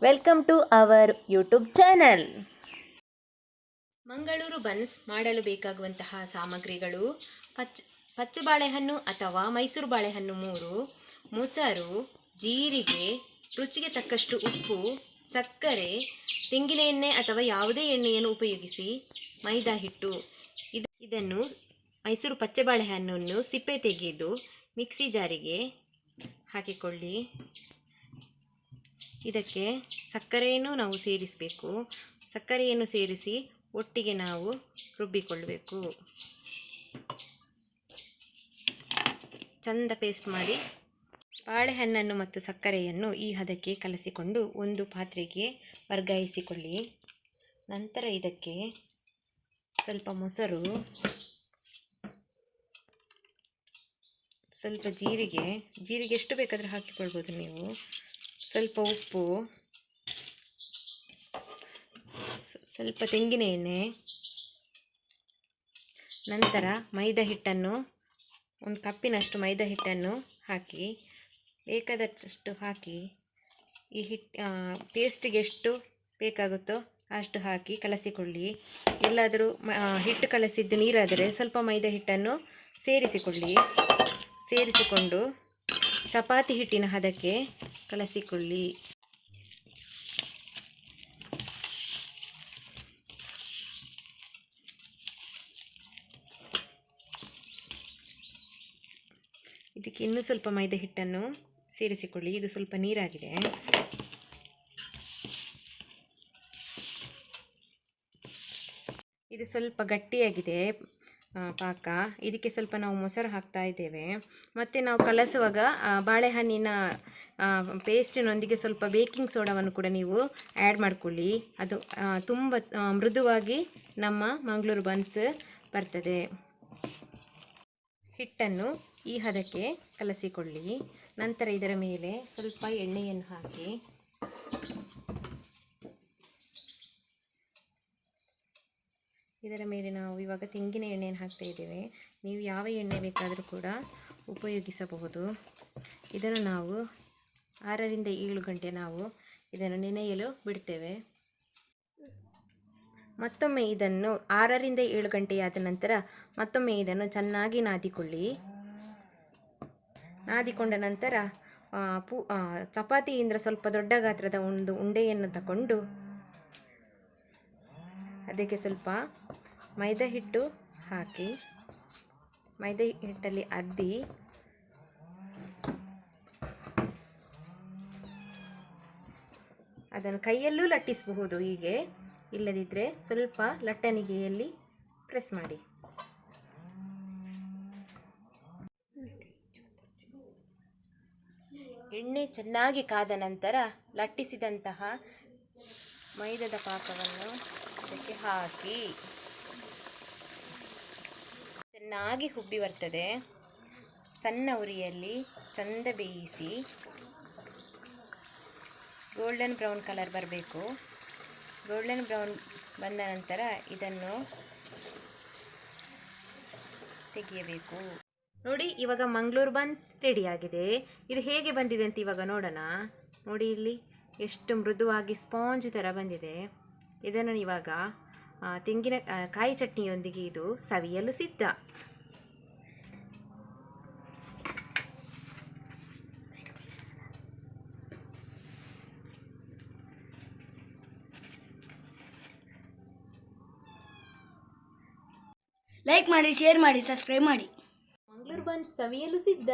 Welcome to our YouTube channel. Mangaluru buns ಮಾಡಲು ಬೇಕಾಗುವಂತಹ ಸಾಮಗ್ರಿಗಳು: ಪಚ್ಚ ಬಾಳೆಹಣ್ಣು ಅಥವಾ ಮೈಸೂರು ಬಾಳೆಹಣ್ಣು 3, ಮೊಸರು, ಜೀರಿಗೆ, ರುಚಿಗೆ ತಕ್ಕಷ್ಟು ಉಪ್ಪು, ಸಕ್ಕರೆ, ತೆಂಗಿನ ಎಣ್ಣೆ ಅಥವಾ ಯಾವುದೇ ಎಣ್ಣೆಯನ್ನು ಉಪಯೋಗಿಸಿ, ಮೈದಾ ಹಿಟ್ಟು. ಇದನ್ನು ಮೈಸೂರು ಪಚ್ಚೆ ಬಾಳೆಹಣ್ಣನ್ನು ಸಿಪ್ಪೆ ತೆಗೆದು ಮಿಕ್ಸಿ ಜಾರಿಗೆ ಹಾಕಿಕೊಳ್ಳಿ. ಇದಕ್ಕೆ ಸಕ್ಕರೆಯನ್ನು ನಾವು ಸೇರಿಸಬೇಕು. ಸಕ್ಕರೆಯನ್ನು ಸೇರಿಸಿ ಒಟ್ಟಿಗೆ ನಾವು ರುಬ್ಬಿಕೊಳ್ಳಬೇಕು. ಚಂದ ಪೇಸ್ಟ್ ಮಾಡಿ ಬಾಳೆಹಣ್ಣನ್ನು ಮತ್ತು ಸಕ್ಕರೆಯನ್ನು ಈ ಹದಕ್ಕೆ ಕಲಸಿಕೊಂಡು ಒಂದು ಪಾತ್ರೆಗೆ ವರ್ಗಾಯಿಸಿಕೊಳ್ಳಿ. ನಂತರ ಇದಕ್ಕೆ ಸ್ವಲ್ಪ ಮೊಸರು, ಸ್ವಲ್ಪ ಜೀರಿಗೆ ಎಷ್ಟು ಬೇಕಾದರೂ ಹಾಕಿಕೊಳ್ಬೋದು ನೀವು, ಸ್ವಲ್ಪ ಉಪ್ಪು, ಸ್ವಲ್ಪ ತೆಂಗಿನ ಎಣ್ಣೆ, ನಂತರ ಮೈದಾ ಹಿಟ್ಟನ್ನು ಒಂದು ಕಪ್ಪಿನಷ್ಟು ಮೈದಾ ಹಿಟ್ಟನ್ನು ಹಾಕಿ ಬೇಕಾದಷ್ಟು ಹಾಕಿ ಈ ಪೇಸ್ಟಿಗೆ ಎಷ್ಟು ಬೇಕಾಗುತ್ತೋ ಅಷ್ಟು ಹಾಕಿ ಕಲಸಿಕೊಳ್ಳಿ. ಎಲ್ಲಾದರೂ ಹಿಟ್ಟು ಕಲಸಿದ್ದು ನೀರಾದರೆ ಸ್ವಲ್ಪ ಮೈದಾ ಹಿಟ್ಟನ್ನು ಸೇರಿಸಿಕೊಂಡು ಚಪಾತಿ ಹಿಟ್ಟಿನ ಹದಕ್ಕೆ ಕಲಸಿಕೊಳ್ಳಿ. ಇದಕ್ಕೆ ಇನ್ನೂ ಸ್ವಲ್ಪ ಮೈದಾ ಹಿಟ್ಟನ್ನು ಸೇರಿಸಿಕೊಳ್ಳಿ. ಇದು ಸ್ವಲ್ಪ ನೀರಾಗಿದೆ. ಇದು ಸ್ವಲ್ಪ ಗಟ್ಟಿಯಾಗಿದೆ ಪಾಕ. ಇದಕ್ಕೆ ಸ್ವಲ್ಪ ನಾವು ಮೊಸರು ಹಾಕ್ತಾ ಇದ್ದೇವೆ. ಮತ್ತು ನಾವು ಕಲಸುವಾಗ ಬಾಳೆಹಣ್ಣಿನ ಪೇಸ್ಟಿನೊಂದಿಗೆ ಸ್ವಲ್ಪ ಬೇಕಿಂಗ್ ಸೋಡಾವನ್ನು ಕೂಡ ನೀವು ಆ್ಯಡ್ ಮಾಡಿಕೊಳ್ಳಿ. ಅದು ತುಂಬ ಮೃದುವಾಗಿ ನಮ್ಮ ಮಂಗಳೂರು ಬನ್ಸ್ ಬರ್ತದೆ. ಹಿಟ್ಟನ್ನು ಈ ಹದಕ್ಕೆ ಕಲಸಿಕೊಳ್ಳಿ. ನಂತರ ಇದರ ಮೇಲೆ ಸ್ವಲ್ಪ ಎಣ್ಣೆಯನ್ನು ಹಾಕಿ ಇದರ ಮೇಲೆ ನಾವು ಇವಾಗ ತೆಂಗಿನ ಎಣ್ಣೆಯನ್ನು ಹಾಕ್ತಾ ಇದ್ದೇವೆ. ನೀವು ಯಾವ ಎಣ್ಣೆ ಬೇಕಾದರೂ ಕೂಡ ಉಪಯೋಗಿಸಬಹುದು. ಇದನ್ನು ನಾವು 6 ರಿಂದ 7 ಗಂಟೆ ನಾವು ಇದನ್ನು ನೆನೆಯಲು ಬಿಡ್ತೇವೆ. ಮತ್ತೊಮ್ಮೆ ಇದನ್ನು 6 ರಿಂದ 7 ಗಂಟೆಯಾದ ನಂತರ ಮತ್ತೊಮ್ಮೆ ಇದನ್ನು ಚೆನ್ನಾಗಿ ನಾದಿಕೊಳ್ಳಿ. ನಾದಿಕೊಂಡ ನಂತರ ಚಪಾತಿಯಿಂದ ಸ್ವಲ್ಪ ದೊಡ್ಡ ಗಾತ್ರದ ಒಂದು ಉಂಡೆಯನ್ನು ತಗೊಂಡು ಅದಕ್ಕೆ ಸ್ವಲ್ಪ ಮೈದಾ ಹಿಟ್ಟು ಹಾಕಿ ಮೈದಾ ಹಿಟ್ಟಲ್ಲಿ ಅದ್ದಿ ಅದನ್ನು ಕೈಯಲ್ಲೂ ಲಟ್ಟಿಸಬಹುದು. ಹೀಗೆ ಇಲ್ಲದಿದ್ದರೆ ಸ್ವಲ್ಪ ಲಟ್ಟಣಿಗೆಯಲ್ಲಿ ಪ್ರೆಸ್ ಮಾಡಿ. ಎಣ್ಣೆ ಚೆನ್ನಾಗಿ ಕಾದ ನಂತರ ಲಟ್ಟಿಸಿದಂತಹ ಮೈದಾದ ಪಾಕವನ್ನು ಅದಕ್ಕೆ ಹಾಕಿ ಚೆನ್ನಾಗಿ ಹುಬ್ಬಿ ಬರ್ತದೆ. ಸಣ್ಣ ಉರಿಯಲ್ಲಿ ಚಂದ ಬೇಯಿಸಿ ಗೋಲ್ಡನ್ ಬ್ರೌನ್ ಕಲರ್ ಬರಬೇಕು. ಗೋಲ್ಡನ್ ಬ್ರೌನ್ ಬಂದ ನಂತರ ಇದನ್ನು ತೆಗೆಯಬೇಕು. ನೋಡಿ, ಇವಾಗ ಮಂಗಳೂರು ಬನ್ಸ್ ರೆಡಿಯಾಗಿದೆ. ಇದು ಹೇಗೆ ಬಂದಿದೆ ಅಂತ ಇವಾಗ ನೋಡೋಣ. ನೋಡಿ, ಇಲ್ಲಿ ಎಷ್ಟು ಮೃದುವಾಗಿ ಸ್ಪಾಂಜ್ ಥರ ಬಂದಿದೆ. ಇದನ್ನು ಇವಾಗ ಕಾಯಿ ಚಟ್ನಿಯೊಂದಿಗೆ ಇದು ಸವಿಯಲು ಸಿದ್ಧ. ಲೈಕ್ ಮಾಡಿ, ಶೇರ್ ಮಾಡಿ, ಸಬ್ಸ್ಕ್ರೈಬ್ ಮಾಡಿ. ಮಂಗಳೂರು ಬನ್ಸ್ ಸವಿಯಲು ಸಿದ್ಧ.